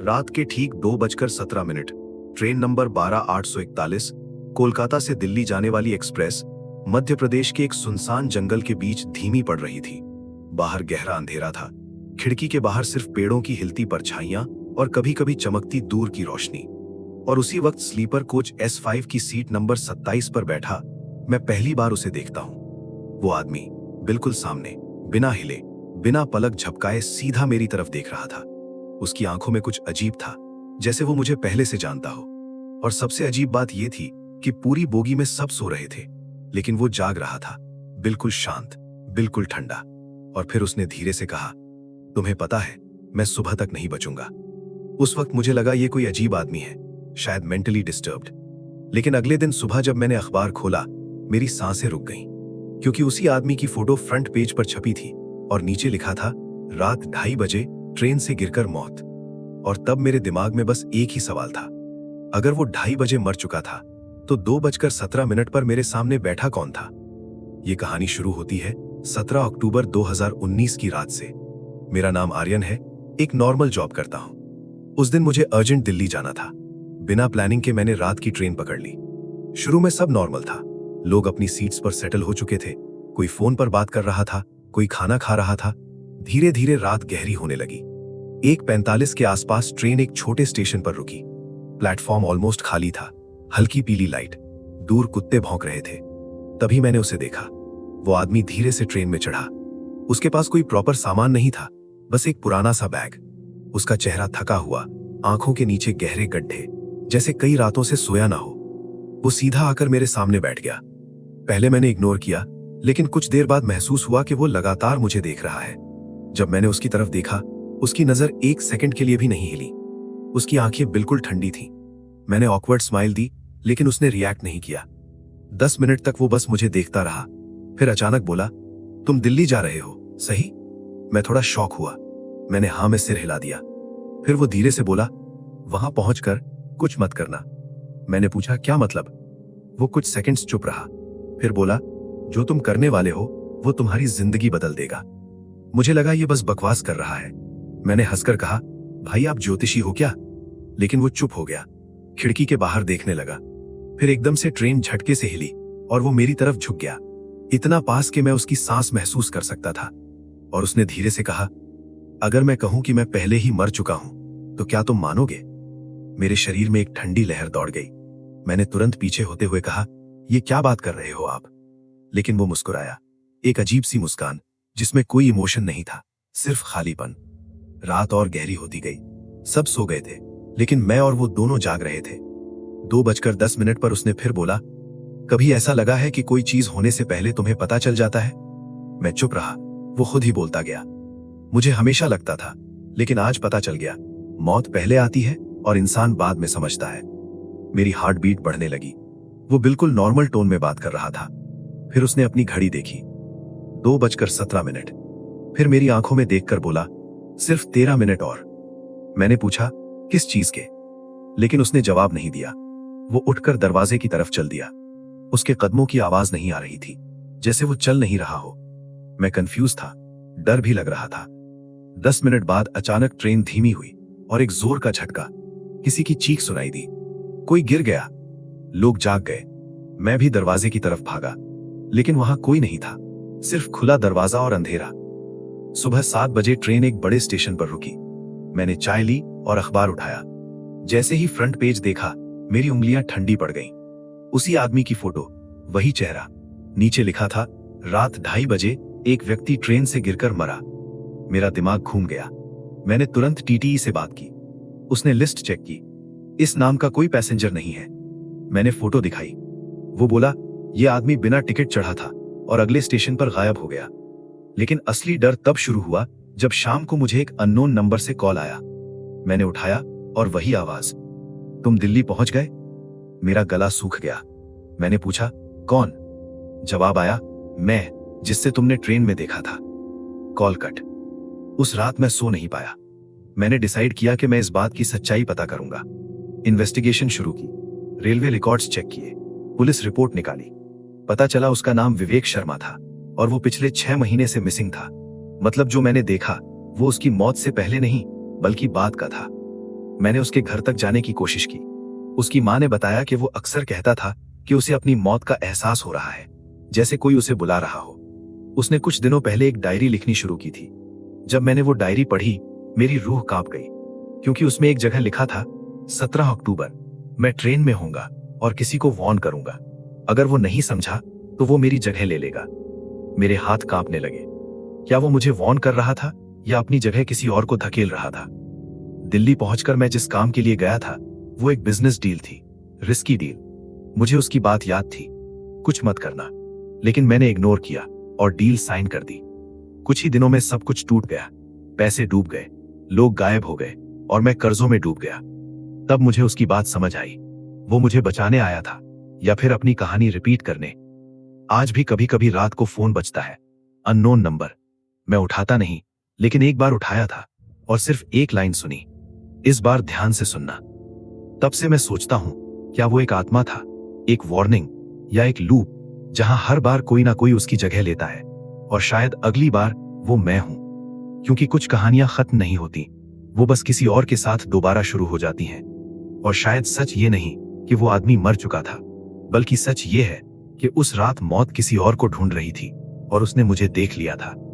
रात के ठीक 2:17 ट्रेन नंबर 12-841 कोलकाता से दिल्ली जाने वाली एक्सप्रेस मध्य प्रदेश के एक सुनसान जंगल के बीच धीमी पड़ रही थी। बाहर गहरा अंधेरा था। खिड़की के बाहर सिर्फ पेड़ों की हिलती परछाइयां और कभी कभी चमकती दूर की रोशनी। और उसी वक्त स्लीपर कोच S5 की सीट नंबर 27 पर बैठा मैं पहली बार उसे देखता हूं। वो आदमी बिल्कुल सामने, बिना हिले, बिना पलक झपकाए सीधा मेरी तरफ देख रहा था। उसकी आंखों में कुछ अजीब था, जैसे वो मुझे पहले से जानता हो। और सबसे अजीब बात यह थी कि पूरी बोगी में सब सो रहे थे, लेकिन वो जाग रहा था, बिल्कुल शांत, बिल्कुल ठंडा। और फिर उसने धीरे से कहा, तुम्हें पता है, मैं सुबह तक नहीं बचूंगा। उस वक्त मुझे लगा ये कोई अजीब आदमी है, शायद मेंटली डिस्टर्ब्ड। लेकिन अगले दिन सुबह जब मैंने अखबार खोला, मेरी सांसें रुक गईं, क्योंकि उसी आदमी की फोटो फ्रंट पेज पर छपी थी और नीचे लिखा था, रात 2:30 बजे ट्रेन से गिरकर मौत। और तब मेरे दिमाग में बस एक ही सवाल था, अगर वो 2:30 बजे मर चुका था तो 2:17 पर मेरे सामने बैठा कौन था? ये कहानी शुरू होती है 17 अक्टूबर 2019 की रात से। मेरा नाम आर्यन है, एक नॉर्मल जॉब करता हूं। उस दिन मुझे अर्जेंट दिल्ली जाना था। बिना प्लानिंग के मैंने रात की ट्रेन पकड़ ली। शुरू में सब नॉर्मल था, लोग अपनी सीट्स पर सेटल हो चुके थे, कोई फोन पर बात कर रहा था, कोई खाना खा रहा था। धीरे धीरे रात गहरी होने लगी। 1:45 के आसपास ट्रेन एक छोटे स्टेशन पर रुकी। प्लेटफॉर्म ऑलमोस्ट खाली था, हल्की पीली लाइट, दूर कुत्ते भौंक रहे थे। तभी मैंने उसे देखा। वो आदमी धीरे से ट्रेन में चढ़ा। उसके पास कोई प्रॉपर सामान नहीं था, बस एक पुराना सा बैग। उसका चेहरा थका हुआ, आंखों के नीचे गहरे गड्ढे, जैसे कई रातों से सोया ना हो। वो सीधा आकर मेरे सामने बैठ गया। पहले मैंने इग्नोर किया, लेकिन कुछ देर बाद महसूस हुआ कि वो लगातार मुझे देख रहा है। जब मैंने उसकी तरफ देखा, उसकी नजर 1 सेकंड के लिए भी नहीं हिली। उसकी आंखें बिल्कुल ठंडी थीं। मैंने ऑकवर्ड स्माइल दी, लेकिन उसने रिएक्ट नहीं किया। 10 मिनट तक वो बस मुझे देखता रहा। फिर अचानक बोला, तुम दिल्ली जा रहे हो, सही? मैं थोड़ा शॉक हुआ। मैंने हाँ में सिर हिला दिया। फिर वो धीरे से बोला, वहां पहुंचकर कुछ मत करना। मैंने पूछा, क्या मतलब? वो कुछ सेकंड्स चुप रहा, फिर बोला, जो तुम करने वाले हो वो तुम्हारी जिंदगी बदल देगा। मुझे लगा ये बस बकवास कर रहा है। मैंने हंसकर कहा, भाई आप ज्योतिषी हो क्या? लेकिन वो चुप हो गया, खिड़की के बाहर देखने लगा। फिर एकदम से ट्रेन झटके से हिली और वो मेरी तरफ झुक गया, इतना पास कि मैं उसकी सांस महसूस कर सकता था। और उसने धीरे से कहा, अगर मैं कहूं कि मैं पहले ही मर चुका हूं तो क्या तुम मानोगे? मेरे शरीर में एक ठंडी लहर दौड़ गई। मैंने तुरंत पीछे होते हुए कहा, ये क्या बात कर रहे हो आप? लेकिन वो मुस्कुराया, एक अजीब सी मुस्कान जिसमें कोई इमोशन नहीं था, सिर्फ खालीपन। रात और गहरी होती गई। सब सो गए थे, लेकिन मैं और वो दोनों जाग रहे थे। 2:10 पर उसने फिर बोला, कभी ऐसा लगा है कि कोई चीज होने से पहले तुम्हें पता चल जाता है? मैं चुप रहा। वो खुद ही बोलता गया, मुझे हमेशा लगता था, लेकिन आज पता चल गया, मौत पहले आती है और इंसान बाद में समझता है। मेरी हार्ट बीट बढ़ने लगी। वो बिल्कुल नॉर्मल टोन में बात कर रहा था। फिर उसने अपनी घड़ी देखी, 2:17। फिर मेरी आंखों में देखकर बोला, सिर्फ 13 मिनट और। मैंने पूछा, किस चीज के? लेकिन उसने जवाब नहीं दिया। वो उठकर दरवाजे की तरफ चल दिया। उसके कदमों की आवाज नहीं आ रही थी, जैसे वो चल नहीं रहा हो। मैं कंफ्यूज था, डर भी लग रहा था। 10 मिनट बाद अचानक ट्रेन धीमी हुई और एक जोर का झटका, किसी की चीख सुनाई दी। कोई गिर गया। लोग जाग गए। मैं भी दरवाजे की तरफ भागा, लेकिन वहां कोई नहीं था, सिर्फ खुला दरवाजा और अंधेरा। सुबह 7 बजे ट्रेन एक बड़े स्टेशन पर रुकी। मैंने चाय ली और अखबार उठाया। जैसे ही फ्रंट पेज देखा, मेरी उंगलियां ठंडी पड़ गईं। उसी आदमी की फोटो, वही चेहरा। नीचे लिखा था, रात 2:30 बजे एक व्यक्ति ट्रेन से गिरकर मरा। मेरा दिमाग घूम गया। मैंने तुरंत टीटीई से बात की। उसने लिस्ट चेक की, इस नाम का कोई पैसेंजर नहीं है। मैंने फोटो दिखाई। वो बोला, यह आदमी बिना टिकट चढ़ा था और अगले स्टेशन पर गायब हो गया। लेकिन असली डर तब शुरू हुआ जब शाम को मुझे एक अननोन नंबर से कॉल आया। मैंने उठाया और वही आवाज, तुम दिल्ली पहुंच गए? मेरा गला सूख गया। मैंने पूछा, कौन? जवाब आया, मैं, जिससे तुमने ट्रेन में देखा था। Call cut. उस रात मैं सो नहीं पाया। मैंने डिसाइड किया कि मैं इस बात की सच्चाई पता करूंगा। इन्वेस्टिगेशन शुरू की, रेलवे रिकॉर्ड्स चेक किए, पुलिस रिपोर्ट निकाली। पता चला उसका नाम विवेक शर्मा था और वो पिछले 6 महीने से मिसिंग था। मतलब जो मैंने देखा वो उसकी मौत से पहले नहीं, बल्कि बाद का था। मैंने उसके घर तक जाने की कोशिश की। उसकी माँ ने बताया कि वो अक्सर कहता था कि उसे अपनी मौत का एहसास हो रहा है, जैसे कोई उसे बुला रहा हो। उसने कुछ दिनों पहले एक डायरी लिखनी शुरू की थी। जब मैंने वो डायरी पढ़ी, मेरी रूह कांप गई, क्योंकि उसमें एक जगह लिखा था, 17 अक्टूबर मैं ट्रेन में होऊंगा और किसी को वार्न करूंगा। अगर वो नहीं समझा तो वो मेरी जगह ले लेगा। मेरे हाथ कांपने लगे। क्या वो मुझे वार्न कर रहा था या अपनी जगह किसी और को धकेल रहा था? दिल्ली पहुंचकर मैं जिस काम के लिए गया था, वो एक बिजनेस डील थी, रिस्की डील। मुझे उसकी बात याद थी, कुछ मत करना, लेकिन मैंने इग्नोर किया और डील साइन कर दी। कुछ ही दिनों में सब कुछ टूट गया। पैसे डूब गए, लोग गायब हो गए और मैं कर्जों में डूब गया। तब मुझे उसकी बात समझ आई। वो मुझे बचाने आया था या फिर अपनी कहानी रिपीट करने। आज भी कभी कभी रात को फोन बजता है, अननोन नंबर। मैं उठाता नहीं, लेकिन एक बार उठाया था और सिर्फ एक लाइन सुनी, इस बार ध्यान से सुनना। तब से मैं सोचता हूं, क्या वो एक आत्मा था, एक वार्निंग या एक लूप जहां हर बार कोई ना कोई उसकी जगह लेता है, और शायद अगली बार वो मैं हूं। क्योंकि कुछ कहानियां खत्म नहीं होती, वो बस किसी और के साथ दोबारा शुरू हो जाती हैं। और शायद सच ये नहीं कि वो आदमी मर चुका था, बल्कि सच ये है कि उस रात मौत किसी और को ढूंढ रही थी और उसने मुझे देख लिया था।